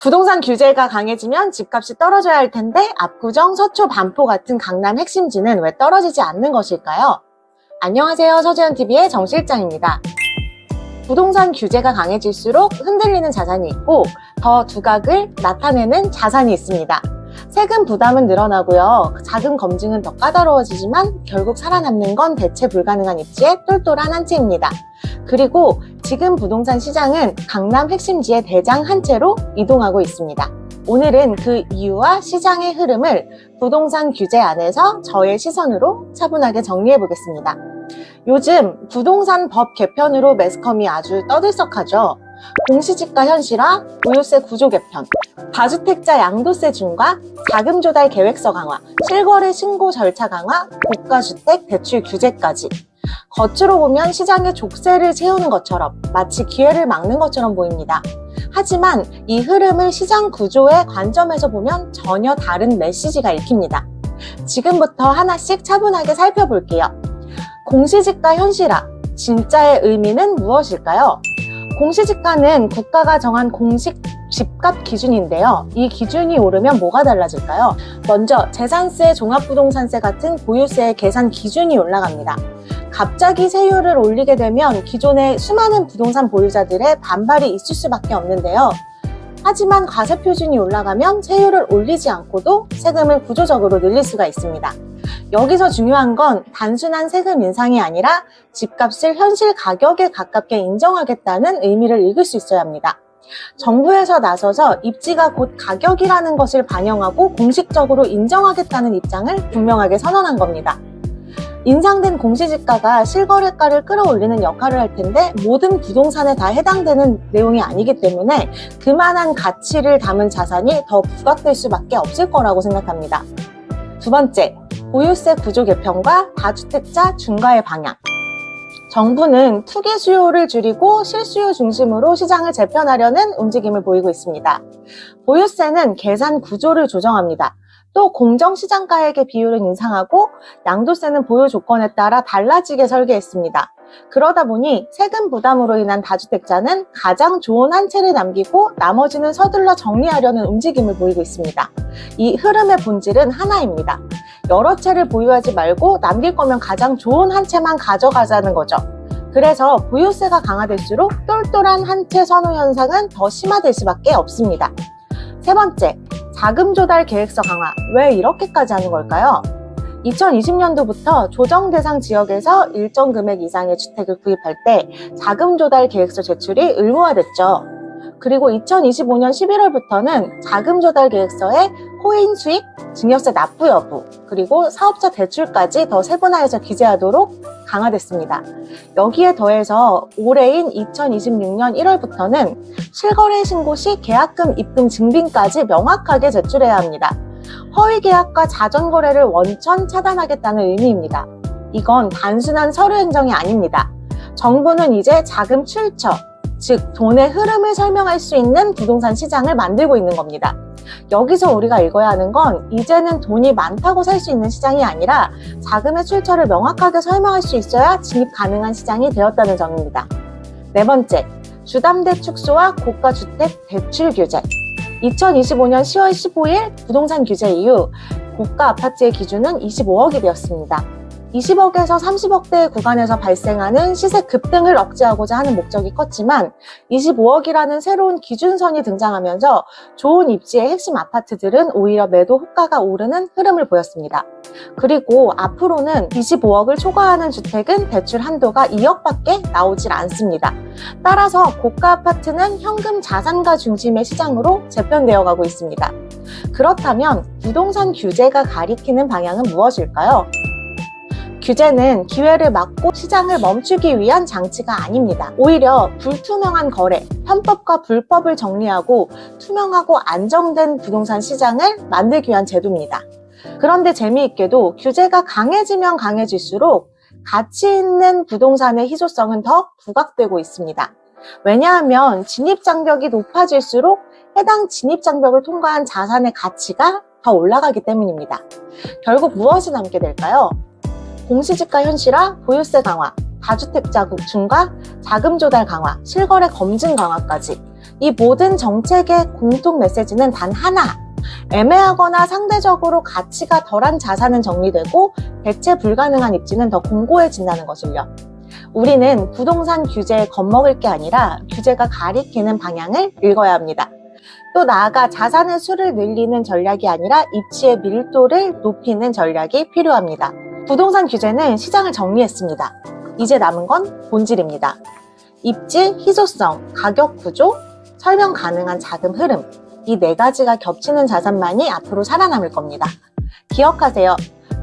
부동산 규제가 강해지면 집값이 떨어져야 할 텐데 압구정, 서초, 반포 같은 강남 핵심지는 왜 떨어지지 않는 것일까요? 안녕하세요. 서재현TV의 정 실장입니다. 부동산 규제가 강해질수록 흔들리는 자산이 있고 더 두각을 나타내는 자산이 있습니다. 세금 부담은 늘어나고요. 자금 검증은 더 까다로워지지만 결국 살아남는 건 대체 불가능한 입지의 똘똘한 한 채입니다. 그리고 지금 부동산 시장은 강남 핵심지의 대장 한 채로 이동하고 있습니다. 오늘은 그 이유와 시장의 흐름을 부동산 규제 안에서 저의 시선으로 차분하게 정리해 보겠습니다. 요즘 부동산 법 개편으로 매스컴이 아주 떠들썩하죠. 공시지가 현실화, 보유세 구조 개편, 다주택자 양도세 중과 자금 조달 계획서 강화, 실거래 신고 절차 강화, 고가주택 대출 규제까지. 겉으로 보면 시장의 족쇄를 채우는 것처럼 마치 기회를 막는 것처럼 보입니다. 하지만 이 흐름을 시장 구조의 관점에서 보면 전혀 다른 메시지가 읽힙니다. 지금부터 하나씩 차분하게 살펴볼게요. 공시지가 현실화, 진짜의 의미는 무엇일까요? 공시지가는 국가가 정한 공식 집값 기준인데요. 이 기준이 오르면 뭐가 달라질까요? 먼저 재산세, 종합부동산세 같은 보유세의 계산 기준이 올라갑니다. 갑자기 세율을 올리게 되면 기존의 수많은 부동산 보유자들의 반발이 있을 수밖에 없는데요. 하지만 과세표준이 올라가면 세율을 올리지 않고도 세금을 구조적으로 늘릴 수가 있습니다. 여기서 중요한 건 단순한 세금 인상이 아니라 집값을 현실 가격에 가깝게 인정하겠다는 의미를 읽을 수 있어야 합니다. 정부에서 나서서 입지가 곧 가격이라는 것을 반영하고 공식적으로 인정하겠다는 입장을 분명하게 선언한 겁니다. 인상된 공시지가가 실거래가를 끌어올리는 역할을 할 텐데 모든 부동산에 다 해당되는 내용이 아니기 때문에 그만한 가치를 담은 자산이 더 부각될 수밖에 없을 거라고 생각합니다. 두 번째, 보유세 구조 개편과 다주택자 중과의 방향. 정부는 투기 수요를 줄이고 실수요 중심으로 시장을 재편하려는 움직임을 보이고 있습니다. 보유세는 계산 구조를 조정합니다. 또 공정시장가액의 비율은 인상하고 양도세는 보유 조건에 따라 달라지게 설계했습니다. 그러다 보니 세금 부담으로 인한 다주택자는 가장 좋은 한 채를 남기고 나머지는 서둘러 정리하려는 움직임을 보이고 있습니다. 이 흐름의 본질은 하나입니다. 여러 채를 보유하지 말고 남길 거면 가장 좋은 한 채만 가져가자는 거죠. 그래서 보유세가 강화될수록 똘똘한 한 채 선호 현상은 더 심화될 수밖에 없습니다. 세 번째, 자금 조달 계획서 강화. 왜 이렇게까지 하는 걸까요? 2020년도부터 조정 대상 지역에서 일정 금액 이상의 주택을 구입할 때 자금 조달 계획서 제출이 의무화됐죠. 그리고 2025년 11월부터는 자금 조달 계획서에 코인 수익, 증여세 납부 여부, 그리고 사업자 대출까지 더 세분화해서 기재하도록 강화됐습니다. 여기에 더해서 올해인 2026년 1월부터는 실거래 신고 시 계약금 입금 증빙까지 명확하게 제출해야 합니다. 허위 계약과 자전 거래를 원천 차단하겠다는 의미입니다. 이건 단순한 서류 행정이 아닙니다. 정부는 이제 자금 출처, 즉 돈의 흐름을 설명할 수 있는 부동산 시장을 만들고 있는 겁니다. 여기서 우리가 읽어야 하는 건 이제는 돈이 많다고 살 수 있는 시장이 아니라 자금의 출처를 명확하게 설명할 수 있어야 진입 가능한 시장이 되었다는 점입니다. 네 번째, 주담대 축소와 고가주택 대출 규제. 2025년 10월 15일 부동산 규제 이후 고가 아파트의 기준은 25억이 되었습니다. 20억에서 30억대 구간에서 발생하는 시세 급등을 억제하고자 하는 목적이 컸지만 25억이라는 새로운 기준선이 등장하면서 좋은 입지의 핵심 아파트들은 오히려 매도 호가가 오르는 흐름을 보였습니다. 그리고 앞으로는 25억을 초과하는 주택은 대출 한도가 2억밖에 나오질 않습니다. 따라서 고가 아파트는 현금 자산가 중심의 시장으로 재편되어 가고 있습니다. 그렇다면 부동산 규제가 가리키는 방향은 무엇일까요? 규제는 기회를 막고 시장을 멈추기 위한 장치가 아닙니다. 오히려 불투명한 거래, 편법과 불법을 정리하고 투명하고 안정된 부동산 시장을 만들기 위한 제도입니다. 그런데 재미있게도 규제가 강해지면 강해질수록 가치 있는 부동산의 희소성은 더 부각되고 있습니다. 왜냐하면 진입장벽이 높아질수록 해당 진입장벽을 통과한 자산의 가치가 더 올라가기 때문입니다. 결국 무엇이 남게 될까요? 공시지가 현실화, 보유세 강화, 다주택자 구축과 자금 조달 강화, 실거래 검증 강화까지 이 모든 정책의 공통 메시지는 단 하나. 애매하거나 상대적으로 가치가 덜한 자산은 정리되고 대체 불가능한 입지는 더 공고해진다는 것을요. 우리는 부동산 규제에 겁먹을 게 아니라 규제가 가리키는 방향을 읽어야 합니다. 또 나아가 자산의 수를 늘리는 전략이 아니라 입지의 밀도를 높이는 전략이 필요합니다. 부동산 규제는 시장을 정리했습니다. 이제 남은 건 본질입니다. 입지, 희소성, 가격 구조, 설명 가능한 자금 흐름, 이 네 가지가 겹치는 자산만이 앞으로 살아남을 겁니다. 기억하세요.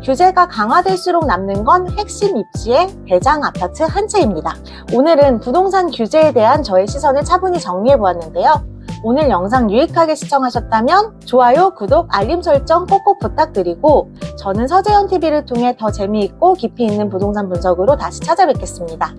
규제가 강화될수록 남는 건 핵심 입지의 대장 아파트 한 채입니다. 오늘은 부동산 규제에 대한 저의 시선을 차분히 정리해보았는데요. 오늘 영상 유익하게 시청하셨다면 좋아요, 구독, 알림 설정 꼭꼭 부탁드리고 저는 서재현TV를 통해 더 재미있고 깊이 있는 부동산 분석으로 다시 찾아뵙겠습니다.